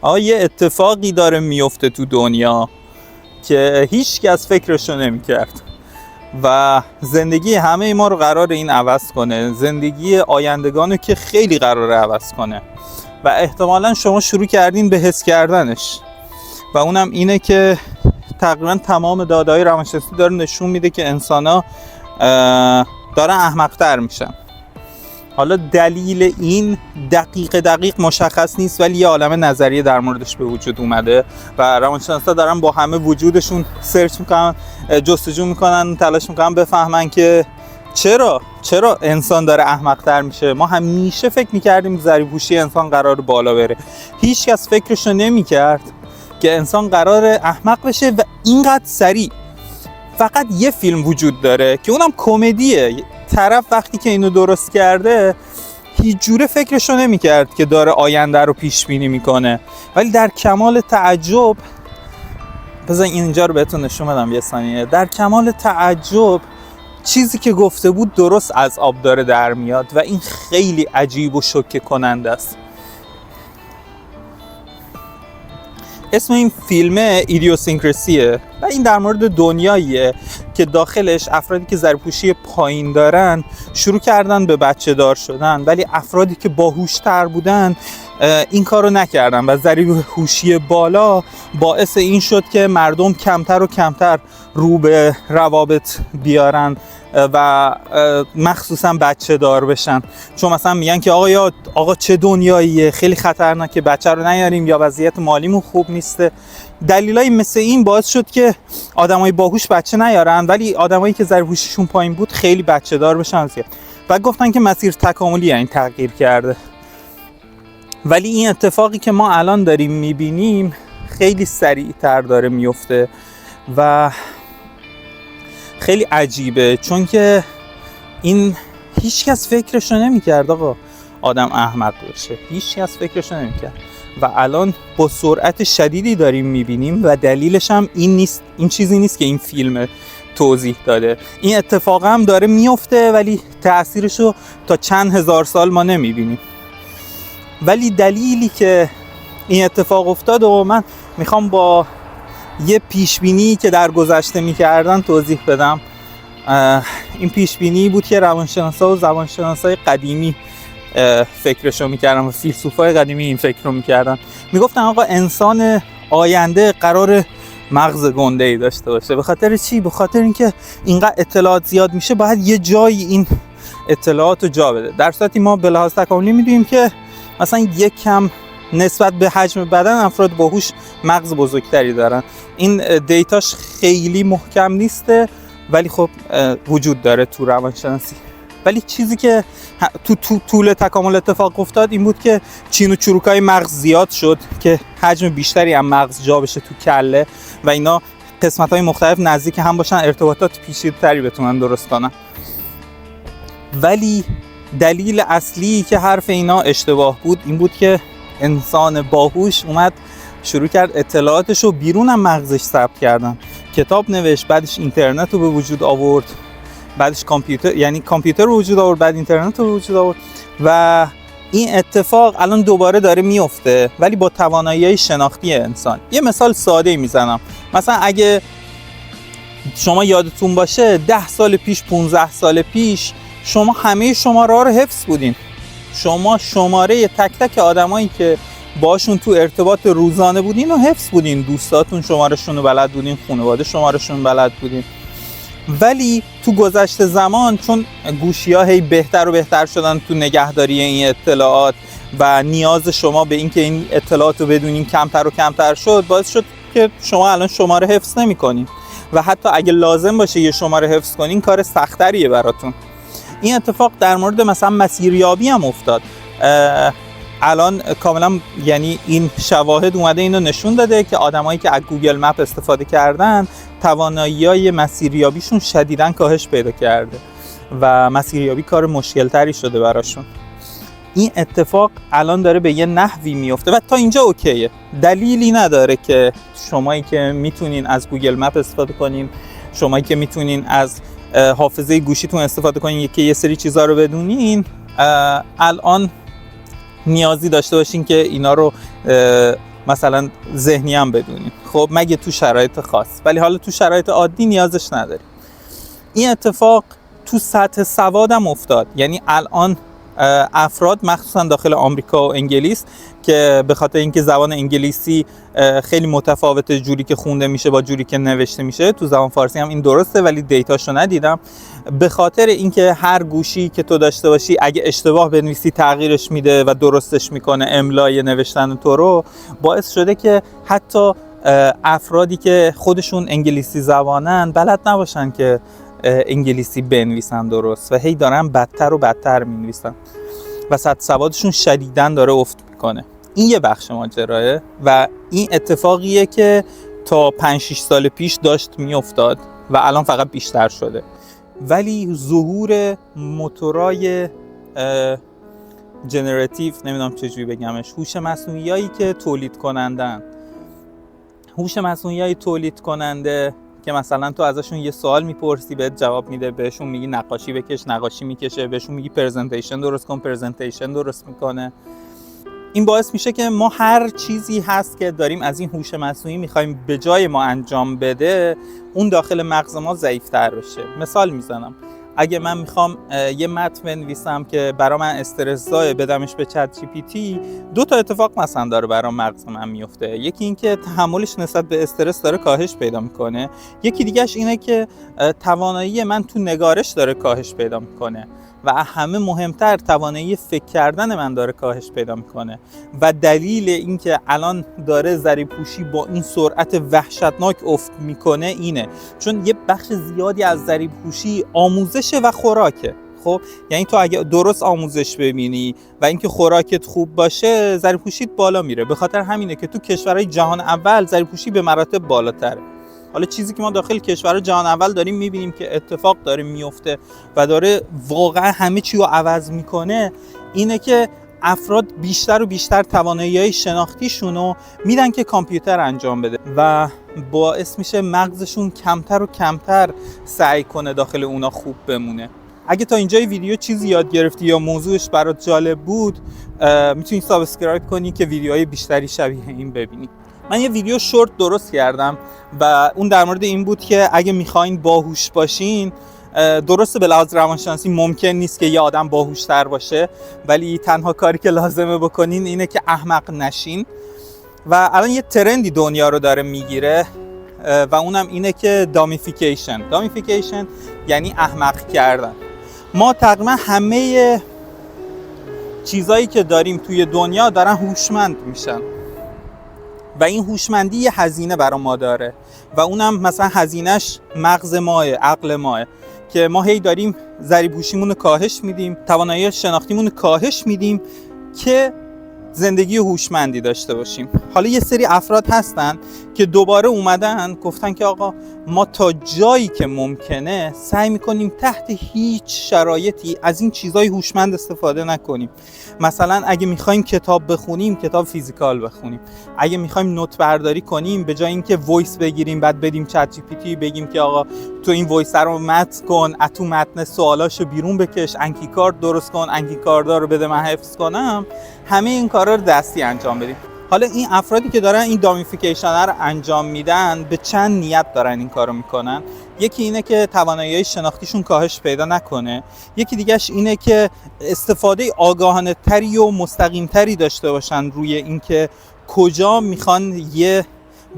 یه اتفاقی داره میفته تو دنیا که هیچ کس فکرشو نمی‌کرد و زندگی همه ما رو قرار این عوض کنه، زندگی آیندگانو که خیلی قراره عوض کنه و احتمالاً شما شروع کردین به حس کردنش و اونم اینه که تقریبا تمام داده‌های روانشناسی داره نشون میده که انسان‌ها دارن احمق‌تر میشن. حالا دلیل این دقیق مشخص نیست، ولی یه عالمه نظریه در موردش به وجود اومده و روانشناسا دارن با همه وجودشون سرچ میکنن، جستجو میکنن، تلاش میکنن بفهمن که چرا انسان داره احمق‌تر میشه. ما همیشه فکر میکردیم ذریع‌هوشی انسان قرار بالا بره، هیچ کس فکرشو نمیکرد که انسان قرار احمق بشه و اینقدر سریع. فقط یه فیلم وجود داره که اونم کمدیه. طرف وقتی که اینو درست کرده هیچ جوره فکرشو نمیکرد که داره آینده رو پیش بینی میکنه، ولی در کمال تعجب، بذار اینجا رو بهتون نشون بدم یه ثانیه، در کمال تعجب چیزی که گفته بود درست از آب داره در میاد و این خیلی عجیب و شوکه کننده است. اسم این فیلم ایدیوسینکراسیه و این در مورد دنیاییه که داخلش افرادی که ذریع‌هوشی پایین دارن شروع کردن به بچه دار شدن، ولی افرادی که باهوش‌تر بودن این کارو نکردن و ذریع‌هوشی بالا باعث این شد که مردم کمتر و کمتر رو به روابط بیارن و مخصوصا بچه دار بشن، چون مثلا میگن که آقا چه دنیاییه، خیلی خطرناکه، بچه رو نیاریم یا وضعیت مالیمون خوب نیسته. دلایلی مثل این باعث شد که آدمای باهوش بچه نیارن، ولی آدمایی که ذریع‌هوشیشون پایین بود خیلی بچه دار بشن زیاد. و گفتن که مسیر تکاملی این تغییر کرده. ولی این اتفاقی که ما الان داریم میبینیم خیلی سریعتر داره میفته و خیلی عجیبه، چون که این هیچ کس فکرشو نمی‌کرد آقا آدم احمق بشه، هیچ کس فکرشو نمی‌کرد و الان با سرعت شدیدی داریم می‌بینیم و دلیلش هم این نیست، این چیزی نیست که این فیلم توضیح داده. این اتفاق هم داره میفته ولی تأثیرشو تا چند هزار سال ما نمی‌بینیم. ولی دلیلی که این اتفاق افتاد و من میخوام با یه پیشبینی که در گذشته میکردن توضیح بدم. این پیشبینی بود که روانشناسا و زبانشناسای قدیمی فکرشو میکردن و فیلسوفای قدیمی این فکر رو میکردن. میگفتن آقا انسان آینده قرار مغز گنده‌ای داشته باشه. به خاطر چی؟ به خاطر اینکه اینقدر اطلاعات زیاد میشه باید یه جایی این اطلاعات رو جا بده. در صورتی ما به لحاظ تکاملی میدونیم که مثلا یک کم نسبت به حجم بدن افراد باهوش مغز بزرگتری دارن. این دیتاش خیلی محکم نیسته ولی خب وجود داره تو روانشناسی. ولی چیزی که تو طول تکامل اتفاق افتاد این بود که چین و چروکای مغز زیاد شد که حجم بیشتری هم مغز جا بشه تو کله و اینا قسمت‌های مختلف نزدیک هم باشن، ارتباطات پیچیده‌تری بتونن درست کنن. ولی دلیل اصلی که حرف اینا اشتباه بود این بود که انسان باهوش اومد شروع کرد اطلاعاتشو بیرون هم مغزش ثبت کردن، کتاب نوشت، بعدش اینترنت رو به وجود آورد، بعدش کامپیوتر رو وجود آورد، بعد اینترنت رو به وجود آورد و این اتفاق الان دوباره داره میفته ولی با توانایی شناختی انسان. یه مثال ساده میزنم، مثلا اگه شما یادتون باشه 10 سال پیش 15 سال پیش شما همه شماره ها رو حفظ بودین، شما شماره تک تک آدمایی که باشون تو ارتباط روزانه بودین و حفظ بودین، دوستاتون شمارهشون رو بلد بودین، خانواده شمارهشون بلد بودین. ولی تو گذشت زمان چون گوشی‌ها هی بهتر و بهتر شدن تو نگهداری این اطلاعات و نیاز شما به اینکه این اطلاعات رو بدونین کمتر و کمتر شد، باعث شد که شما الان شماره حفظ نمی‌کنین و حتی اگه لازم باشه یه شماره حفظ کنین کار سخت‌تریه براتون. این اتفاق در مورد مثلا مسیریابی هم افتاد. الان کاملا یعنی این شواهد اومده اینو نشون داده که آدمایی که از گوگل مپ استفاده کردن توانایی‌های مسیریابیشون شدیداً کاهش پیدا کرده و مسیریابی کار مشکل تری شده براشون. این اتفاق الان داره به یه نحوی میفته و تا اینجا اوکیه، دلیلی نداره که شمایی که میتونین از گوگل مپ استفاده کنین، شمایی که میتونین از حافظه گوشیتون استفاده کنین که یه سری چیزا رو بدونین، الان نیازی داشته باشین که اینا رو مثلا ذهنی هم بدونیم، خب مگه تو شرایط خاص، ولی حالا تو شرایط عادی نیازش نداریم. این اتفاق تو سطح سوادم افتاد. یعنی الان افراد مخصوصا داخل آمریکا و انگلیس که به خاطر اینکه زبان انگلیسی خیلی متفاوته، جوری که خونده میشه با جوری که نوشته میشه، تو زبان فارسی هم این درسته ولی دیتاشو ندیدم، به خاطر اینکه هر گوشی که تو داشته باشی اگه اشتباه بنویسی تغییرش میده و درستش میکنه، املای نوشتن تو رو، باعث شده که حتی افرادی که خودشون انگلیسی زبانن بلد نباشن که انگلیسی بنویسن درست و هی دارن بدتر و بدتر مینویسن و سطح سوادشون شدیداً داره افت میکنه. این یه بخش ماجراه و این اتفاقیه که تا 5-6 سال پیش داشت میافتاد و الان فقط بیشتر شده. ولی ظهور موتورای جنراتیو، نمیدونم چجوری بگمش، هوش مصنوعیایی که تولید کنندن، هوش مصنوعیای تولید کننده که مثلا تو ازشون یه سوال میپرسی بهت جواب میده، بهشون میگی نقاشی بکش نقاشی میکشه، بهشون میگی پرزنتیشن درست کن پرزنتیشن درست میکنه. این باعث میشه که ما هر چیزی هست که داریم از این هوش مصنوعی میخوایم به جای ما انجام بده، اون داخل مغز ما ضعیف‌تر بشه. مثال میزنم، اگه من میخوام یه متن بنویسم که برای من استرس زای بدمش به چت جی پی تی، 2 تا اتفاق مثلا داره برای مغز من میفته. یکی این که تحملش نسبت به استرس داره کاهش پیدا میکنه، یکی دیگهش اینه که توانایی من تو نگارش داره کاهش پیدا میکنه و همه مهمتر توانایی فکر کردن من داره کاهش پیدا میکنه. و دلیل این که الان داره ضریب‌پوشی با این سرعت وحشتناک افت میکنه اینه، چون یه بخش زیادی از ضریب‌پوشی آموزش و خوراکه. خب یعنی تو اگه درست آموزش ببینی و اینکه خوراکت خوب باشه، ضریب‌پوشیت بالا میره. به خاطر همینه که تو کشورهای جهان اول ضریب‌پوشی به مراتب بالاتره. حالا چیزی که ما داخل کشور جهان اول داریم میبینیم که اتفاق داره میفته و داره واقعا همه چی رو عوض میکنه، اینه که افراد بیشتر و بیشتر توانایی‌های شناختیشون رو میدن که کامپیوتر انجام بده و باعث میشه مغزشون کمتر و کمتر سعی کنه داخل اونا خوب بمونه. اگه تا اینجای ویدیو چیزی یاد گرفتی یا موضوعش برات جالب بود، میتونی سابسکرایب کنی که ویدیوهای بیشتری شبیه این ببینی. من یه ویدیو شورت درست کردم و اون در مورد این بود که اگه میخواین باهوش باشین، درسته به لحاظ روانشناسی ممکن نیست که یه آدم باهوشتر باشه، ولی تنها کاری که لازمه بکنین اینه که احمق نشین. و الان یه ترندی دنیا رو داره میگیره و اونم اینه که دامیفیکیشن یعنی احمق کردن. ما تقریبا همه چیزایی که داریم توی دنیا دارن هوشمند میشن و این هوشمندی یه هزینه برای ما داره و اونم مثلا هزینهش مغز ماه، عقل ماه، که ما هی داریم ضریب‌پوشیمون رو کاهش میدیم، توانایی شناختیمون رو کاهش میدیم که زندگی هوشمندی داشته باشیم. حالا یه سری افراد هستن که دوباره اومدن گفتن که آقا ما تا جایی که ممکنه سعی میکنیم تحت هیچ شرایطی از این چیزای هوشمند استفاده نکنیم. مثلا اگه میخوایم کتاب بخونیم، کتاب فیزیکال بخونیم. اگه میخوایم نوت برداری کنیم، به جای اینکه وایس بگیریم بعد بدیم چت جی پی تی بگیم که آقا تو این وایس رو متن کن، تو متن سوالاشو بیرون بکش، انکی کارت درست کن، انکی کارتا رو بده من حفظ کنم، همه این کارا رو دستی انجام بدیم. حالا این افرادی که دارن این دامیفیکیشن رو انجام میدن به چند نیت دارن این کارو میکنن. یکی اینه که توانایی شناختیشون کاهش پیدا نکنه، یکی دیگهش اینه که استفاده آگاهانه تری و مستقیم تری داشته باشن روی اینکه کجا میخوان یه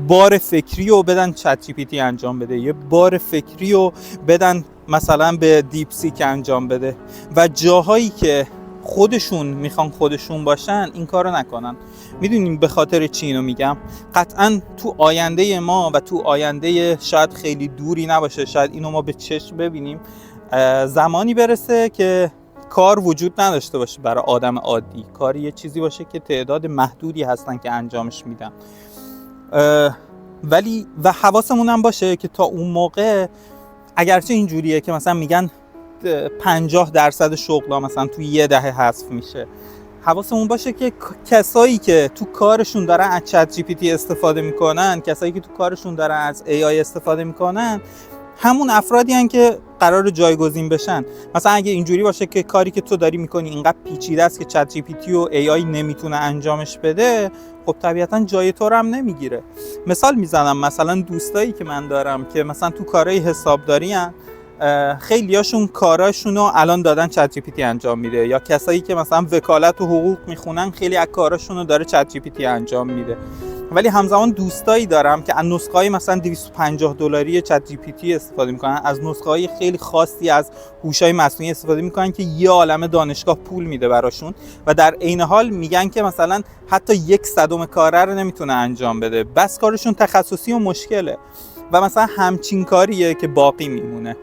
بار فکری رو بدن چت جی پی تی انجام بده، یه بار فکری رو بدن مثلا به دیپ سیک انجام بده و جاهایی که خودشون میخوان خودشون باشن این کارو نکنن. میدونیم به خاطر چی اینو میگم؟ قطعا تو آینده ما و تو آینده شاید خیلی دوری نباشه، شاید اینو ما به چشم ببینیم، زمانی برسه که کار وجود نداشته باشه برای آدم عادی، کاری یه چیزی باشه که تعداد محدودی هستن که انجامش میدن. ولی و حواسمون هم باشه که تا اون موقع اگرچه اینجوریه که مثلا میگن 50% شغل‌ها مثلا توی یه دهه حذف میشه، حواسمون باشه که کسایی که تو کارشون دارن از چت جی پی تی استفاده میکنن، کسایی که تو کارشون دارن از ای آی استفاده میکنن، همون افرادی هستن که قرار جایگزین بشن. مثلا اگه اینجوری باشه که کاری که تو داری میکنی اینقدر پیچیده است که چت جی پی تی و ای آی نمیتونه انجامش بده، خب طبیعتا جای تو رو هم نمیگیره. مثال میزنم، مثلا دوستایی که من دارم که مثلا تو کارهای حسابداری ان، خیلیاشون کاراشونو الان دادن چت جی پی تی انجام میده، یا کسایی که مثلا وکالت و حقوق میخونن خیلی از کاراشونو داره چت جی پی تی انجام میده. ولی همزمان دوستایی دارم که از نسخه‌های مثلا $250 چت جی پی تی استفاده میکنن، از نسخه‌های خیلی خاصی از هوش‌های مصنوعی استفاده میکنن که یه عالمه دانشگاه پول میده براشون و در عین حال میگن که مثلا حتی 1/100 کاره رو نمیتونه انجام بده، بس کارشون تخصصی و مشکله. و مثلا همچین کاریه که باقی میمونه.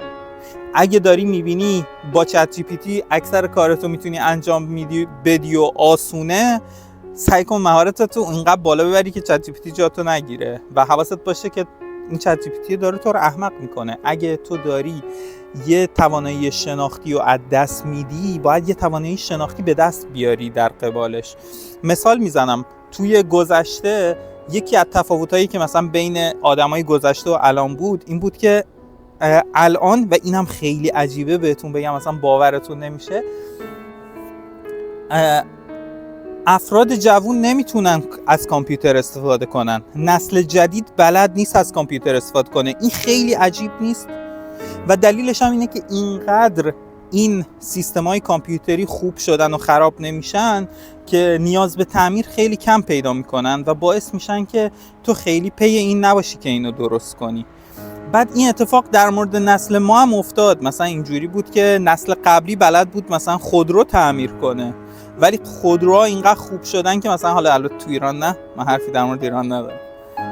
اگه داری میبینی با چت جی پی تی اکثر کارتو میتونی انجام بدی و آسونه، سعی کن مهارتتو اینقدر بالا ببری که چت جی پی تی جاتو نگیره و حواست باشه که این چت جی پی تی داره تو رو احمق میکنه. اگه تو داری یه توانایی شناختی رو از دست میدی، باید یه توانایی شناختی به دست بیاری در قبالش. مثال میزنم، توی گذشته یکی از تفاوتایی که مثلا بین آدمای گذشته و الان بود این بود که الان، و اینم خیلی عجیبه بهتون بگم، مثلا باورتون نمیشه، افراد جوون نمیتونن از کامپیوتر استفاده کنن. نسل جدید بلد نیست از کامپیوتر استفاده کنه. این خیلی عجیب نیست؟ و دلیلش هم اینه که اینقدر این سیستم‌های کامپیوتری خوب شدن و خراب نمیشن که نیاز به تعمیر خیلی کم پیدا میکنن و باعث میشن که تو خیلی پی این نباشی که اینو درست کنی. بعد این اتفاق در مورد نسل ما هم افتاد. مثلا اینجوری بود که نسل قبلی بلد بود مثلا خودرو تعمیر کنه، ولی خودروها اینقدر خوب شدن که مثلا حالا البته تو ایران نه، من حرفی در مورد ایران ندارم،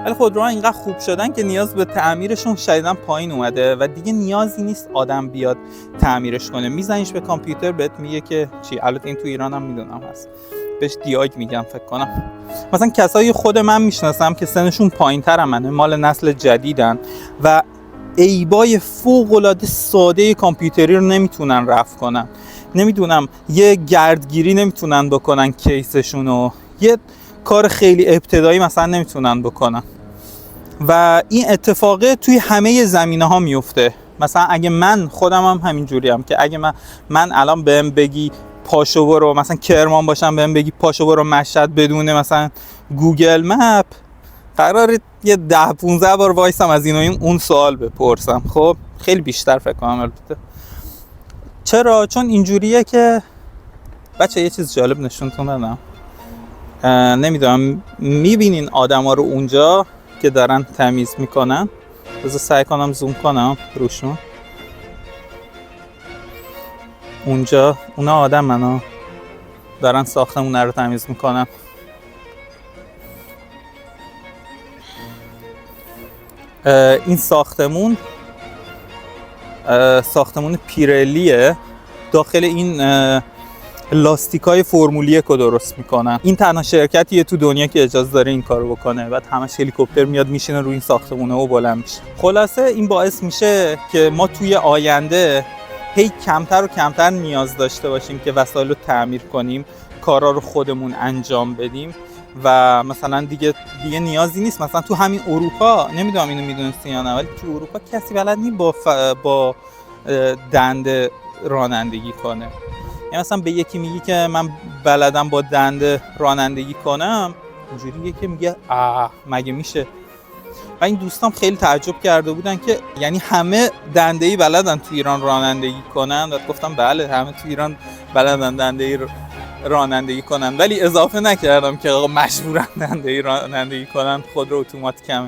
ولی خودروها اینقدر خوب شدن که نیاز به تعمیرشون شدیداً پایین اومده و دیگه نیازی نیست آدم بیاد تعمیرش کنه. میزنیش به کامپیوتر بهت میگه که چی. البته این تو ایران هم میدونم هست، بهش دیاگ میگم فکر کنم. مثلا کسایی خود من میشناسم که سنشون پایین‌تر منه، مال نسل جدیدن و عیبای فوق‌العاده ساده کامپیوتری رو نمیتونن رفع کنن. نمیدونم، یه گردگیری نمیتونن بکنن کیسشونو، یه کار خیلی ابتدایی مثلا نمیتونن بکنن و این اتفاقه توی همه زمینه‌ها میفته. مثلا اگه من خودم هم همینجوریم که اگه من الان بهم بگی پاشو برو مثلا کرمان باشم، بهم بگی پاشو برو مشهد بدون مثلا گوگل مپ، قراره یه 10-15 بار وایسم از این اون سوال بپرسم. خب خیلی بیشتر فکر کنم البته. چرا؟ چون اینجوریه که بچه یه چیز جالب نشونتون بدم. نمیدونم میبینین آدم ها رو اونجا که دارن تمیز میکنن؟ بذار سعی کنم زوم کنم روشون. اونجا اونا آدم ها دارن ساختمون رو تمیز میکنن. این ساختمون پیرلیه. داخل این لاستیکای فرمول 1 رو درست میکنن. این تنها شرکتیه تو دنیا که اجازه داره این کارو بکنه. بعد همش هلیکوپتر میاد میشینه روی این ساختمونه و بلند میشه. خلاصه این باعث میشه که ما توی آینده هی کمتر و کمتر نیاز داشته باشیم که وسایل رو تعمیر کنیم، کارا رو خودمون انجام بدیم و مثلا دیگه نیازی نیست. مثلا تو همین اروپا، نمیدونم اینو میدونستی یا نه، ولی تو اروپا کسی بلد نیست با دنده رانندگی کنه. یعنی مثلا به یکی میگی که من بلدم با دنده رانندگی کنم، اینجوریه که میگه مگه میشه. و این دوستام خیلی تعجب کرده بودن که یعنی همه دنده‌ای بلدن تو ایران رانندگی کنن. و گفتم بله، همه تو ایران بلدن دنده‌ای رانندگی کنن، ولی اضافه نکردم که آقا مجبورن دنده‌ای رانندگی کنن، خودرو اتوماتیکه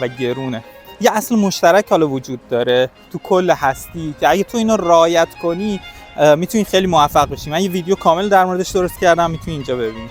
و گرونه. یه اصل مشترک حالا وجود داره تو کل هستی که اگه تو اینو رعایت کنی میتونی خیلی موفق بشی. من یه ویدیو کامل در موردش درست کردم، میتونی اینجا ببینی.